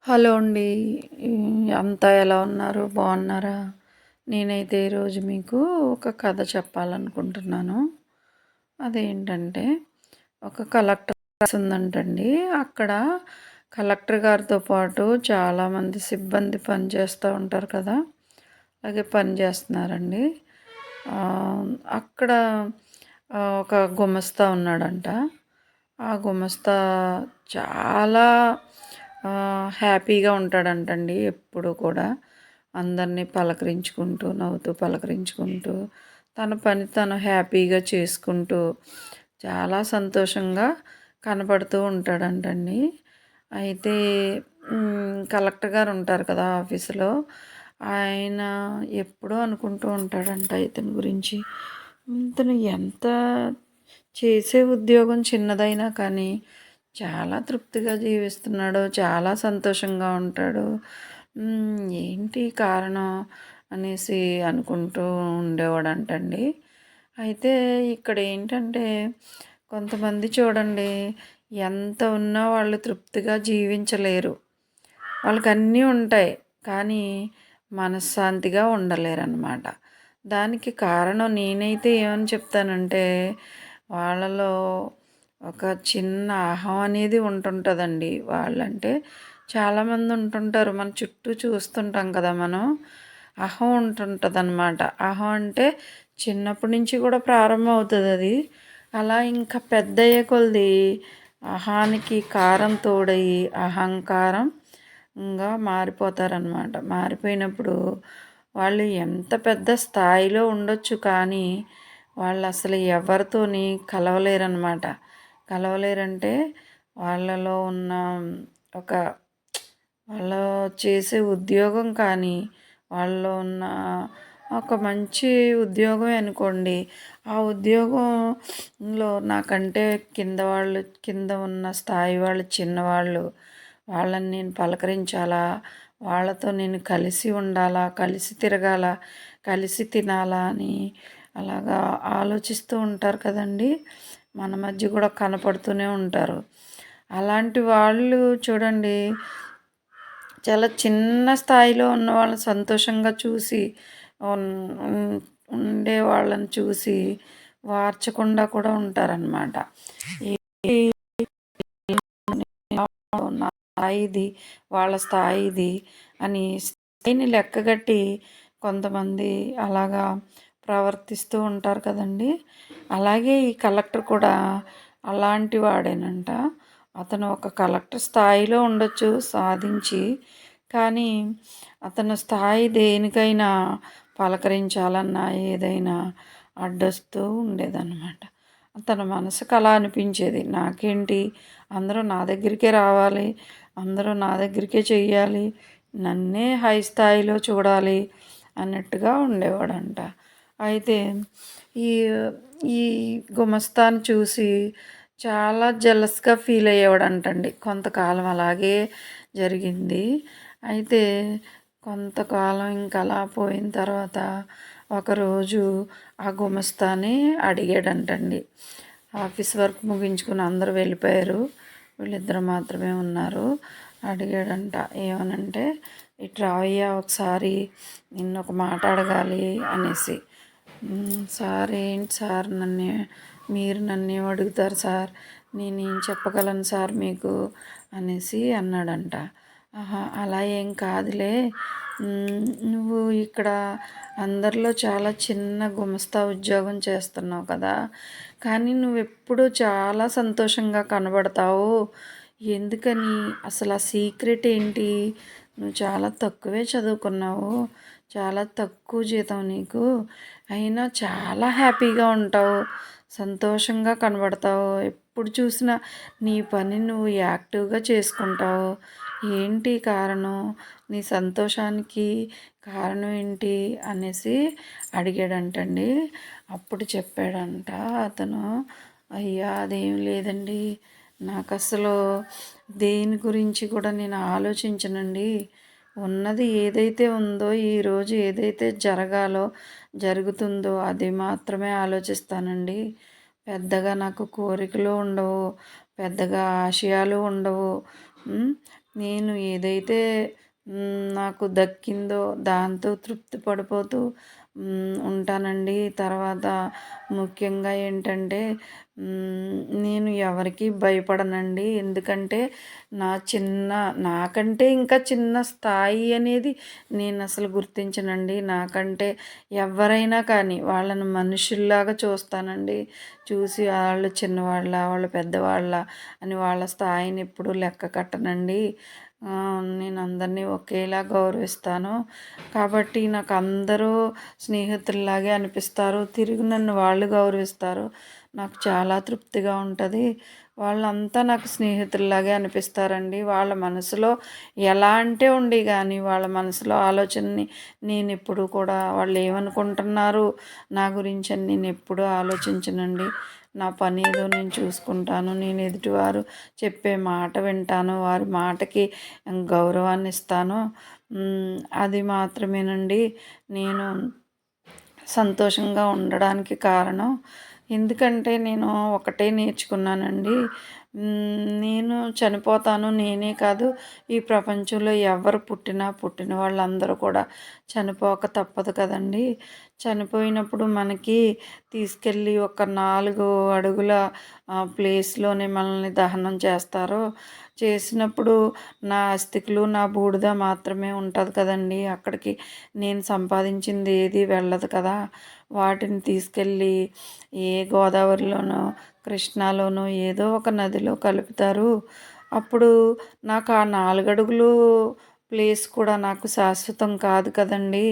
Hello అండి. అంతా ఎలా ఉన్నారు? బాగున్నారా? నేనైతే ఈరోజు మీకు ఒక కథ చెప్పాలనుకుంటున్నాను. అదేంటంటే ఒక కలెక్టర్ ఆఫీస్ ఉందంటండి. అక్కడ కలెక్టర్ గారితో పాటు చాలామంది సిబ్బంది పనిచేస్తూ ఉంటారు కదా! అలాగే పనిచేస్తున్నారండి. అక్కడ ఒక గుమస్తా ఉన్నాడంట. ఆ గుమస్తా చాలా హ్యాపీగా ఉంటాడంటండి ఎప్పుడు కూడా. అందరినీ పలకరించుకుంటూ, నవ్వుతూ పలకరించుకుంటూ, తన పని తను హ్యాపీగా చేసుకుంటూ, చాలా సంతోషంగా కనపడుతూ ఉంటాడంటండి. అయితే కలెక్టర్ గారు ఉంటారు కదా ఆఫీసులో, ఆయన ఎప్పుడూ అనుకుంటూ ఉంటాడంట ఇతని గురించి. ఇతను ఎంత చేసే ఉద్యోగం చిన్నదైనా కానీ చాలా తృప్తిగా జీవిస్తున్నాడు. చాలా సంతోషంగా ఉంటాడు. ఏంటి కారణం అనేసి అనుకుంటూ ఉండేవాడంటండి. అయితే ఇక్కడ ఏంటంటే కొంతమంది చూడండి, ఎంత ఉన్నా వాళ్ళు తృప్తిగా జీవించలేరు. వాళ్ళకన్నీ ఉంటాయి. కానీ మనశ్శాంతిగా ఉండలేరనమాట. దానికి కారణం నేనైతే ఏమని చెప్తానంటే, వాళ్ళలో ఒక చిన్న అహం అనేది ఉంటుంటుందండి. వాళ్ళంటే చాలామంది ఉంటుంటారు. మన చుట్టూ చూస్తుంటాం కదా మనం. అహం ఉంటుంటుందన్నమాట. అహం అంటే చిన్నప్పటి నుంచి కూడా ప్రారంభం అవుతుందది. అలా ఇంకా పెద్దయ్యే కొలది అహానికి కారం తోడయ్యి అహంకారంగా మారిపోతారనమాట. మారిపోయినప్పుడు వాళ్ళు ఎంత పెద్ద స్థాయిలో ఉండొచ్చు కానీ వాళ్ళు అసలు ఎవరితోని కలవలేరనమాట. కలవలేరంటే వాళ్ళలో ఉన్న ఒక వాళ్ళు చేసే ఉద్యోగం కానీ, వాళ్ళలో ఉన్న ఒక మంచి ఉద్యోగమే అనుకోండి. ఆ ఉద్యోగంలో నాకంటే కింద ఉన్న స్థాయి వాళ్ళు చిన్నవాళ్ళు, వాళ్ళని నేను పలకరించాలా, వాళ్ళతో నేను కలిసి ఉండాలా, కలిసి తిరగాల, కలిసి తినాలా అని అలాగా ఆలోచిస్తూ ఉంటారు కదండీ! మన మధ్య కూడా కనపడుతూనే ఉంటారు. అలాంటి వాళ్ళు చూడండి, చాలా చిన్న స్థాయిలో ఉన్న వాళ్ళని సంతోషంగా చూసి ఉన్ ఉన్ ఉండే వాళ్ళని చూసి వార్చకుండా కూడా ఉంటారనమాట. నా స్థాయిది, వాళ్ళ స్థాయిది అని స్థాయిని లెక్కగట్టి కొంతమంది అలాగా ప్రవర్తిస్తూ ఉంటారు కదండీ! అలాగే ఈ కలెక్టర్ కూడా అలాంటి వాడేనంట. అతను ఒక కలెక్టర్ స్థాయిలో ఉండొచ్చు సాధించి, కానీ అతను స్థాయి దేనికైనా పలకరించాలన్నా ఏదైనా అడ్డొస్తూ ఉండేదన్నమాట. తన మనసుకు అలా అనిపించేది. నాకేంటి, అందరూ నా దగ్గరికే రావాలి, అందరూ నా దగ్గరికే చెయ్యాలి, నన్నే హై స్థాయిలో చూడాలి అన్నట్టుగా ఉండేవాడంట. అయితే ఈ ఈ గుమస్తాని చూసి చాలా జెలస్‌గా ఫీల్ అయ్యేవాడంటండి. కొంతకాలం అలాగే జరిగింది. అయితే కొంతకాలం ఇంక అలా పోయిన తర్వాత ఒకరోజు ఆ గుమస్తాని అడిగాడంటండి. ఆఫీస్ వర్క్ ముగించుకుని అందరూ వెళ్ళిపోయారు. వీళ్ళిద్దరు మాత్రమే ఉన్నారు. అడిగాడంట. ఏమనంటే, "ఇటు రావయ్యా ఒకసారి, నిన్నొక మాట అడగాలి" అనేసి. సార్ ఏంటి సార్ మీరు నన్నేం అడుగుతారు సార్, నేనేం చెప్పగలను సార్ మీకు అనేసి అన్నాడంట. ఆహా, అలా ఏం కాదులే, నువ్వు ఇక్కడ అందరిలో చాలా చిన్న గుమస్తా ఉద్యోగం చేస్తున్నావు కదా, కానీ నువ్వెప్పుడూ చాలా సంతోషంగా కనబడతావు. ఎందుకని, అసలు ఆ సీక్రెట్ ఏంటి? నువ్వు చాలా తక్కువే చదువుకున్నావు, చాలా తక్కువ జీతం నీకు, అయినా చాలా హ్యాపీగా ఉంటావు, సంతోషంగా కనబడతావు, ఎప్పుడు చూసినా నీ పని నువ్వు యాక్టివ్గా చేసుకుంటావు. ఏంటి కారణం, నీ సంతోషానికి కారణం ఏంటి అనేసి అడిగాడంటండి. అప్పుడు చెప్పాడంట అతను, అయ్యా అదేం లేదండి, నాకు అసలు దేని గురించి కూడా నేను ఆలోచించనండి. ఉన్నది ఏదైతే ఉందో, ఈరోజు ఏదైతే జరుగుతుందో అది మాత్రమే ఆలోచిస్తానండి. పెద్దగా నాకు కోరికలు ఉండవు, పెద్దగా ఆశయాలు ఉండవు. నేను ఏదైతే నాకు దక్కిందో దాంతో తృప్తి పడిపోతూ ఉంటానండి. తర్వాత ముఖ్యంగా ఏంటంటే నేను ఎవరికీ భయపడనండి. ఎందుకంటే నా చిన్న నాకంటే ఇంకా చిన్న స్థాయి అనేది నేనసలు గుర్తించనండి. నాకంటే ఎవ్వరైనా కానీ వాళ్ళని మనుషుల్లాగా చూస్తానండి. చూసి ఆళ్ళు చిన్నవాళ్ళా, వాళ్ళు పెద్దవాళ్ళా అని వాళ్ళ స్థాయిని ఎప్పుడూ లెక్క కట్టనండి. నేను అందరినీ ఒకేలా గౌరవిస్తాను. కాబట్టి నాకు అందరూ స్నేహితుల్లాగే అనిపిస్తారు. తిరిగి నన్ను వాళ్ళు గౌరవిస్తారు. నాకు చాలా తృప్తిగా ఉంటది. వాళ్ళంతా నాకు స్నేహితుల్లాగే అనిపిస్తారండి. వాళ్ళ మనసులో ఎలా అంటే ఉండి గానీ, వాళ్ళ మనసులో ఆలోచనని నేనెప్పుడూ కూడా వాళ్ళేమనుకుంటున్నారు నా గురించని నేనెప్పుడూ ఆలోచించనండి. నా పనేదో నేను చూసుకుంటాను. నేను ఎదుటివారు చెప్పే మాట వింటాను. వారి మాటకి గౌరవాన్నిస్తాను. అది మాత్రమేనండి నేను సంతోషంగా ఉండడానికి కారణం. ఎందుకంటే నేను ఒకటే నేర్చుకున్నానండి. నేను చనిపోతాను. నేనే కాదు, ఈ ప్రపంచంలో ఎవరు పుట్టిన వాళ్ళందరూ కూడా చనిపోక తప్పదు కదండీ! చనిపోయినప్పుడు మనకి తీసుకెళ్ళి ఒక 4 అడుగుల ప్లేస్‌లోనే మనల్ని దహనం చేస్తారు. చేసినప్పుడు నా అస్థికులు, నా బూడిద మాత్రమే ఉంటది కదండీ! అక్కడికి నేను సంపాదించింది ఏది వెళ్ళదు కదా! వాటిని తీసుకెళ్ళి ఏ గోదావరిలోనో, కృష్ణాలోనో ఏదో ఒక నదిలో కలుపుతారు. అప్పుడు నాకు ఆ 4 అడుగులు ప్లేస్ కూడా నాకు శాశ్వతం కాదు కదండీ!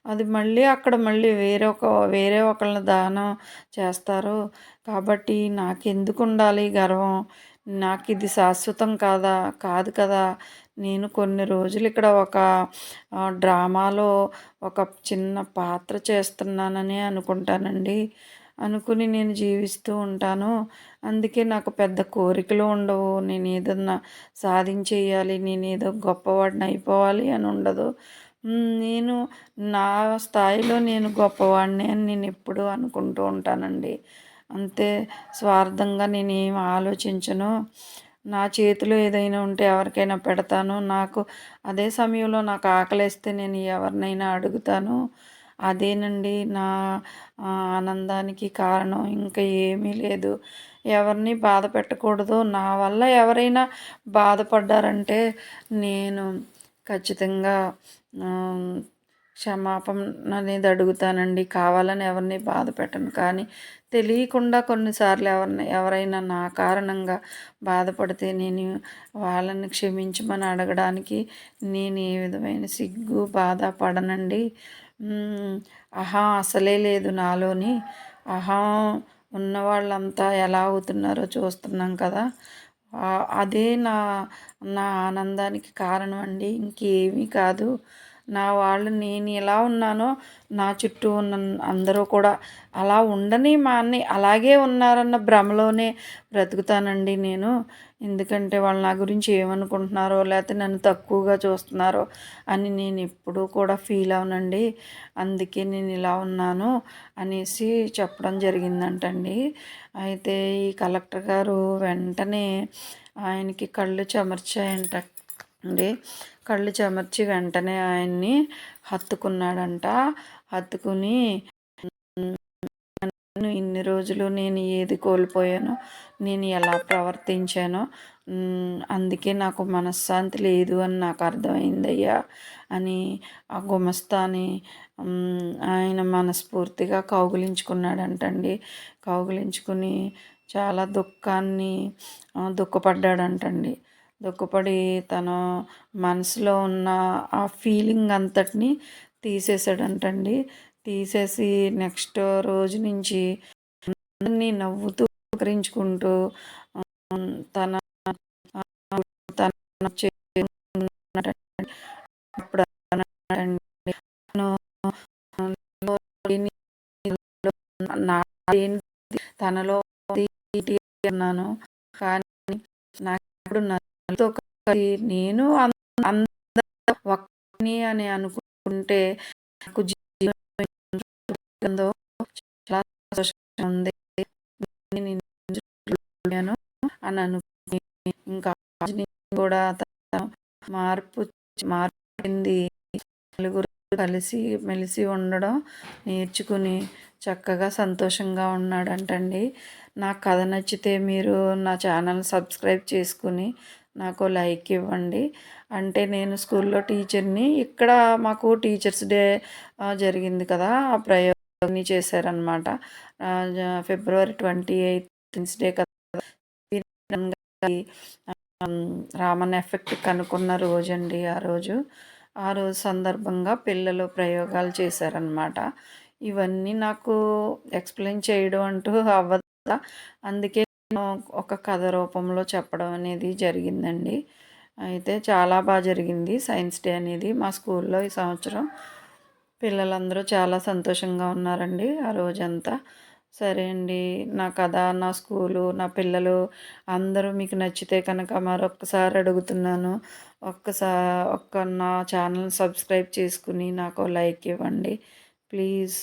అది మళ్ళీ అక్కడ మళ్ళీ వేరే ఒకళ్ళని దానం చేస్తారు. కాబట్టి నాకెందుకుండాలి గర్వం? నాకిది శాశ్వతం కాదా? కాదు కదా! నేను కొన్ని రోజులు ఇక్కడ ఒక డ్రామాలో ఒక చిన్న పాత్ర చేస్తున్నాననే అనుకుంటానండి. అనుకుని నేను జీవిస్తూ ఉంటాను. అందుకే నాకు పెద్ద కోరికలు ఉండవు. నేనేదన్నా సాధించేయాలి, నేనేదో గొప్పవాడిని అయిపోవాలి అని ఉండదు. నేను నా స్థాయిలో నేను గొప్పవాడిని అని నేనెప్పుడూ అనుకుంటూ ఉంటానండి. అంతే స్వార్థంగా నేనేం ఆలోచించను. నా చేతిలో ఏదైనా ఉంటే ఎవరికైనా పెడతాను. అదే సమయంలో నాకు ఆకలేస్తే నేను ఎవరినైనా అడుగుతాను. అదేనండి నా ఆనందానికి కారణం. ఇంక ఏమీ లేదు. ఎవరిని బాధ పెట్టకూడదు. నా వల్ల ఎవరైనా బాధపడ్డారంటే నేను ఖచ్చితంగా ఆహ్, క్షమాపణ అనేది అడుగుతానండి. కావాలని ఎవరిని బాధ పెట్టను. కానీ తెలియకుండా కొన్నిసార్లు ఎవరైనా నా కారణంగా బాధపడితే నేను వాళ్ళని క్షమించమని అడగడానికి నేను ఏ విధమైన సిగ్గు, బాధ పడనండి. అహం అసలే లేదు నాలోని. అహం ఉన్నవాళ్ళంతా ఎలా అవుతున్నారో చూస్తున్నాం కదా! అదే నా ఆనందానికి కారణం అండి. ఇంకేమీ కాదు. నా వాళ్ళు నేను ఎలా ఉన్నానో నా చుట్టూ ఉన్న అందరూ కూడా అలా ఉండని మాని అలాగే ఉన్నారన్న భ్రమలోనే బ్రతుకుతానండి నేను. ఎందుకంటే వాళ్ళు నా గురించి ఏమనుకుంటున్నారో లేకపోతే నన్ను తక్కువగా చూస్తున్నారో అని నేను ఎప్పుడూ కూడా ఫీల్ అవ్వనండి. అందుకే నేను ఇలా ఉన్నాను అనేసి చెప్పడం జరిగిందంటండి. అయితే ఈ కలెక్టర్ గారు వెంటనే ఆయనకి కళ్ళు చెమర్చాయంట అండి. కళ్ళు చెమర్చి వెంటనే ఆయన్ని హత్తుకున్నాడంట. హత్తుకుని ఇన్ని రోజులు నేను ఏది కోల్పోయానో, నేను ఎలా ప్రవర్తించానో, అందుకే నాకు మనశ్శాంతి లేదు అని నాకు అర్థమైందయ్యా అని ఆ గుమస్తాని ఆయన మనస్ఫూర్తిగా కౌగిలించుకున్నాడంటండి. కౌగిలించుకుని చాలా దుఃఖపడ్డాడంటండి. దుఃఖపడి తన మనసులో ఉన్న ఆ ఫీలింగ్ అంతటిని తీసేసాడంటండి. తీసేసి నెక్స్ట్ రోజు నుంచి అందరినీ నవ్వుతూ పలకరించుకుంటూ తన తన చేసుకున్నాడండి. అప్పుడు అన్నాడండి, "నేను నాదేంటి తనలో ఏంటి అన్నాను. కానీ నాకిప్పుడు నాతో కలిసి నేను ఒక్కడిని అని అనుకుంటే నాకు జీవితం ఉందో చాలా సంతోషంగా ఉంది. నేను ఇన్ని రోజులు అని అనుకుని ఇంకా ఆ రోజు నుంచి కూడా మార్పు మార్పింది. నలుగురు కలిసి మెలిసి ఉండడం నేర్చుకుని చక్కగా సంతోషంగా ఉన్నాడంటండి. నా కథ నచ్చితే మీరు నా ఛానల్ సబ్స్క్రైబ్ చేసుకుని నాకు లైక్ ఇవ్వండి. అంటే నేను స్కూల్లో టీచర్ని. ఇక్కడ మాకు టీచర్స్ డే జరిగింది కదా! ఆ ప్రయోగాన్ని చేశారనమాట. ఫిబ్రవరి 28 టీచర్స్ డే కదా! రామన్ ఎఫెక్ట్ కనుక్కున్న రోజండి ఆ రోజు. ఆ రోజు సందర్భంగా పిల్లలు ప్రయోగాలు చేశారనమాట. ఇవన్నీ నాకు ఎక్స్‌ప్లెయిన్ చేయడం అంటూ అవ్వదు కదా! అందుకే నేను ఒక కథ రూపంలో చెప్పడం అనేది జరిగిందండి. అయితే చాలా జరిగింది సైన్స్ డే అనేది మా స్కూల్లో ఈ సంవత్సరం. పిల్లలందరూ చాలా సంతోషంగా ఉన్నారండి ఆ రోజంతా. సరే అండి. నా కథ, నా స్కూలు, నా పిల్లలు అందరూ మీకు నచ్చితే కనుక మరొక్కసారి అడుగుతున్నాను. ఒక్క నా ఛానల్ సబ్స్క్రైబ్ చేసుకుని నాకు లైక్ ఇవ్వండి. ప్లీజ్.